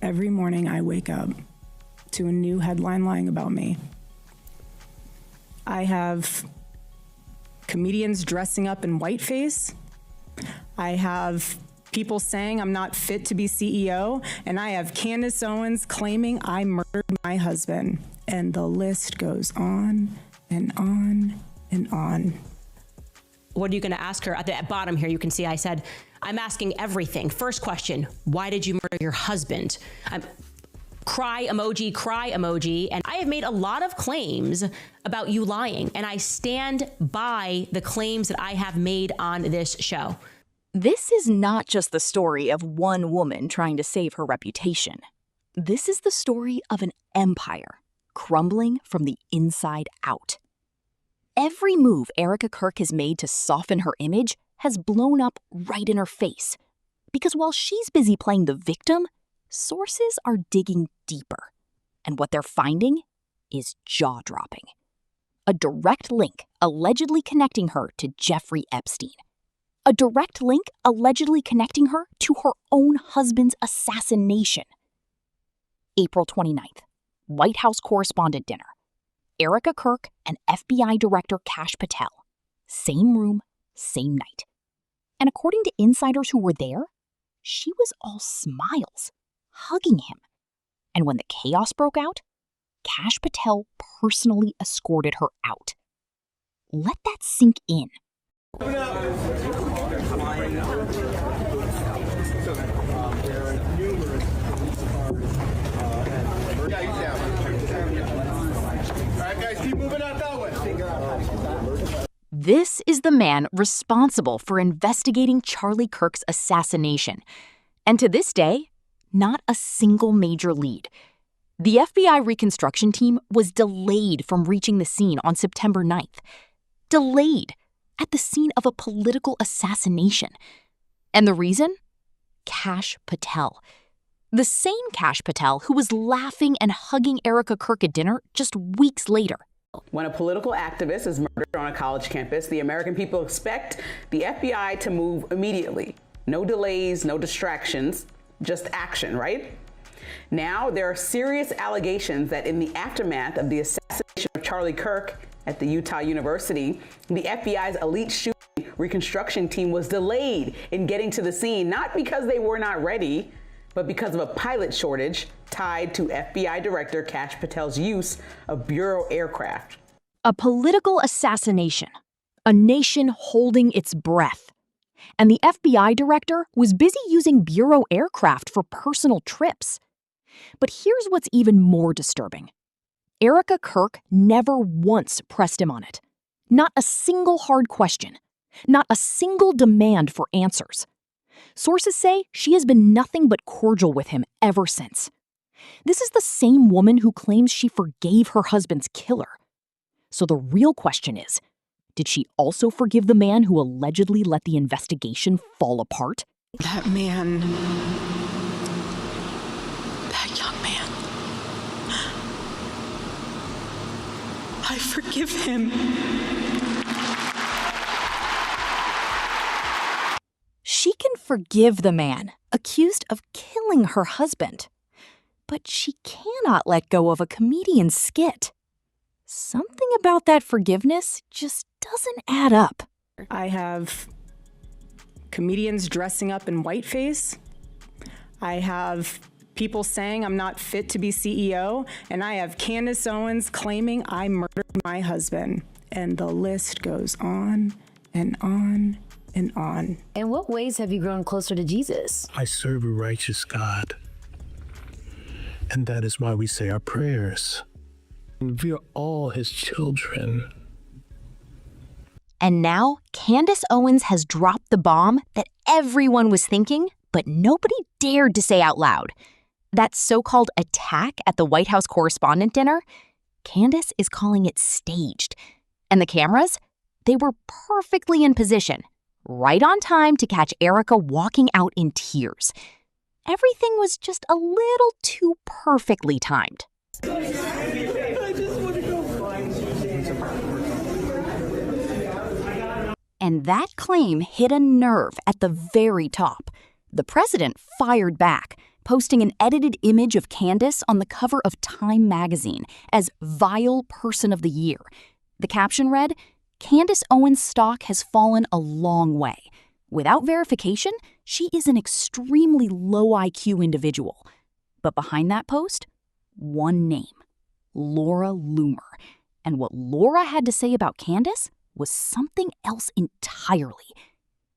Every morning I wake up to a new headline lying about me. I have comedians dressing up in whiteface. I have people saying I'm not fit to be CEO. And I have Candace Owens claiming I murdered my husband. And the list goes on and on and on. What are you going to ask her? At the bottom here, you can see I said, I'm asking everything. First question, why did you murder your husband? Cry emoji. And I have made a lot of claims about you lying, and I stand by the claims that I have made on this show. This is not just the story of one woman trying to save her reputation. This is the story of an empire crumbling from the inside out. Every move Erica Kirk has made to soften her image has blown up right in her face. Because while she's busy playing the victim, sources are digging deeper. And what they're finding is jaw-dropping. A direct link allegedly connecting her to Jeffrey Epstein. A direct link allegedly connecting her to her own husband's assassination. April 29th, White House correspondent dinner. Erica Kirk and FBI Director Kash Patel. Same room, same night. And according to insiders who were there, she was all smiles, hugging him. And when the chaos broke out, Kash Patel personally escorted her out. Let that sink in. This is the man responsible for investigating Charlie Kirk's assassination. And to this day, not a single major lead. The FBI reconstruction team was delayed from reaching the scene on September 9th. Delayed at the scene of a political assassination. And the reason? Kash Patel. The same Kash Patel who was laughing and hugging Erica Kirk at dinner just weeks later. When a political activist is murdered on a college campus, the American people expect the FBI to move immediately. No delays, no distractions, just action, right? Now, there are serious allegations that in the aftermath of the assassination of Charlie Kirk at the Utah University, the FBI's elite shooting reconstruction team was delayed in getting to the scene, not because they were not ready, but because of a pilot shortage tied to FBI Director Kash Patel's use of Bureau aircraft. A political assassination. A nation holding its breath. And the FBI director was busy using Bureau aircraft for personal trips. But here's what's even more disturbing. Erica Kirk never once pressed him on it. Not a single hard question. Not a single demand for answers. Sources say she has been nothing but cordial with him ever since. This is the same woman who claims she forgave her husband's killer. So the real question is, did she also forgive the man who allegedly let the investigation fall apart? That man, that young man, I forgive him. She can forgive the man accused of killing her husband, but she cannot let go of a comedian's skit. Something about that forgiveness just doesn't add up. I have comedians dressing up in whiteface. I have people saying I'm not fit to be CEO. And I have Candace Owens claiming I murdered my husband. And the list goes on and on and on. In what ways have you grown closer to Jesus? I serve a righteous God. And that is why we say our prayers. We are all his children. And now, Candace Owens has dropped the bomb that everyone was thinking, but nobody dared to say out loud. That so-called attack at the White House correspondent dinner, Candace is calling it staged. And the cameras? They were perfectly in position, right on time to catch Erica walking out in tears. Everything was just a little too perfectly timed. And that claim hit a nerve at the very top. The president fired back, posting an edited image of Candace on the cover of Time magazine as Vile Person of the Year. The caption read, "Candace Owens' stock has fallen a long way. Without verification, she is an extremely low IQ individual." But behind that post, one name, Laura Loomer. And what Laura had to say about Candace was something else entirely.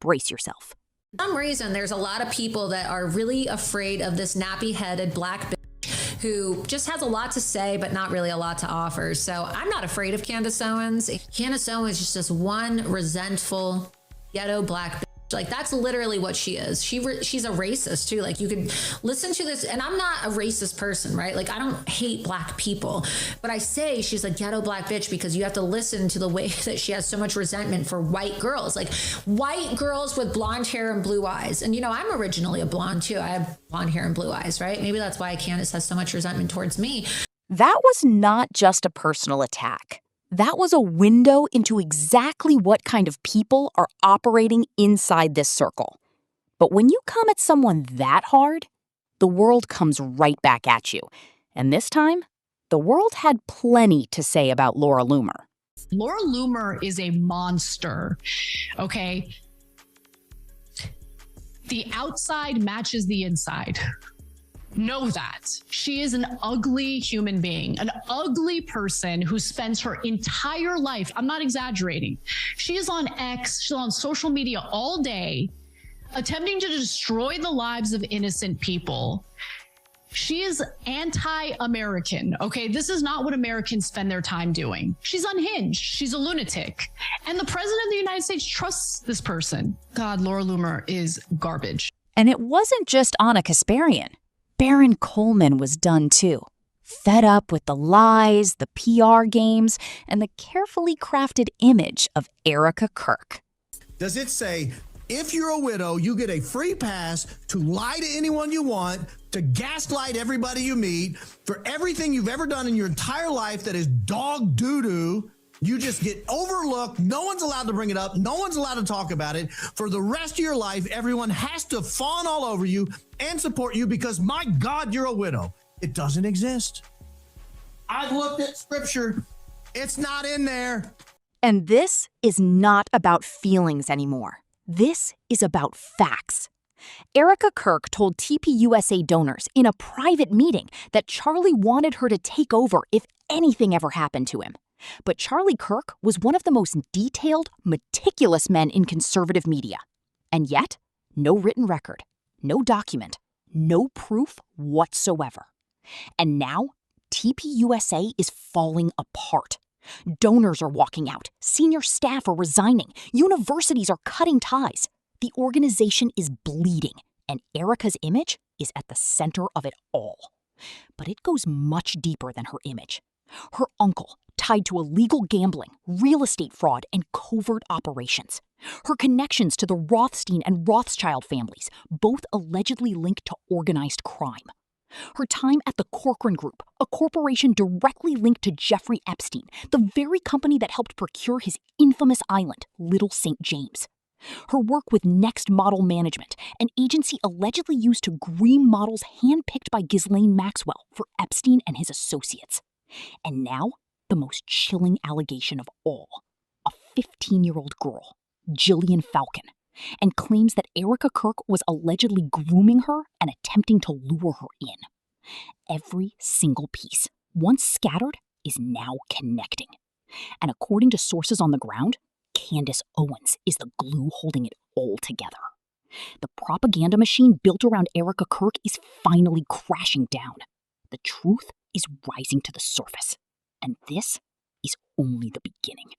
Brace yourself. For some reason, there's a lot of people that are really afraid of this nappy-headed black bitch who just has a lot to say, but not really a lot to offer. So I'm not afraid of Candace Owens. Candace Owens is just one resentful, ghetto black bitch. Like, that's literally what she is. She's a racist too. Like, you can listen to this, and I'm not a racist person, right? Like, I don't hate black people, but I say she's a ghetto black bitch because you have to listen to the way that she has so much resentment for white girls, like white girls with blonde hair and blue eyes. And, you know, I'm originally a blonde too. I have blonde hair and blue eyes, right? Maybe that's why Candace has so much resentment towards me. That was not just a personal attack. That was a window into exactly what kind of people are operating inside this circle. But when you come at someone that hard, the world comes right back at you. And this time, the world had plenty to say about Laura Loomer. Laura Loomer is a monster, okay? The outside matches the inside. Know that. She is an ugly human being, an ugly person who spends her entire life, I'm not exaggerating, she is on X, she's on social media all day, attempting to destroy the lives of innocent people. She is anti-American, okay? This is not what Americans spend their time doing. She's unhinged. She's a lunatic. And the president of the United States trusts this person. God, Laura Loomer is garbage. And it wasn't just Anna Kasparian. Baron Coleman was done too. Fed up with the lies, the PR games, and the carefully crafted image of Erica Kirk. Does it say, if you're a widow, you get a free pass to lie to anyone you want, to gaslight everybody you meet, for everything you've ever done in your entire life that is dog doo-doo? You just get overlooked. No one's allowed to bring it up. No one's allowed to talk about it. For the rest of your life, everyone has to fawn all over you and support you because, my God, you're a widow. It doesn't exist. I've looked at scripture. It's not in there. And this is not about feelings anymore. This is about facts. Erica Kirk told TPUSA donors in a private meeting that Charlie wanted her to take over if anything ever happened to him. But Charlie Kirk was one of the most detailed, meticulous men in conservative media. And yet, no written record, no document, no proof whatsoever. And now, TPUSA is falling apart. Donors are walking out, senior staff are resigning, universities are cutting ties. The organization is bleeding, and Erica's image is at the center of it all. But it goes much deeper than her image. Her uncle, tied to illegal gambling, real estate fraud, and covert operations. Her connections to the Rothstein and Rothschild families, both allegedly linked to organized crime. Her time at the Corkran Group, a corporation directly linked to Jeffrey Epstein, the very company that helped procure his infamous island, Little St. James. Her work with Next Model Management, an agency allegedly used to groom models handpicked by Ghislaine Maxwell for Epstein and his associates. And now, the most chilling allegation of all, a 15-year-old girl, Jillian Falcon, and claims that Erica Kirk was allegedly grooming her and attempting to lure her in. Every single piece, once scattered, is now connecting. And according to sources on the ground, Candace Owens is the glue holding it all together. The propaganda machine built around Erica Kirk is finally crashing down. The truth is rising to the surface. And this is only the beginning.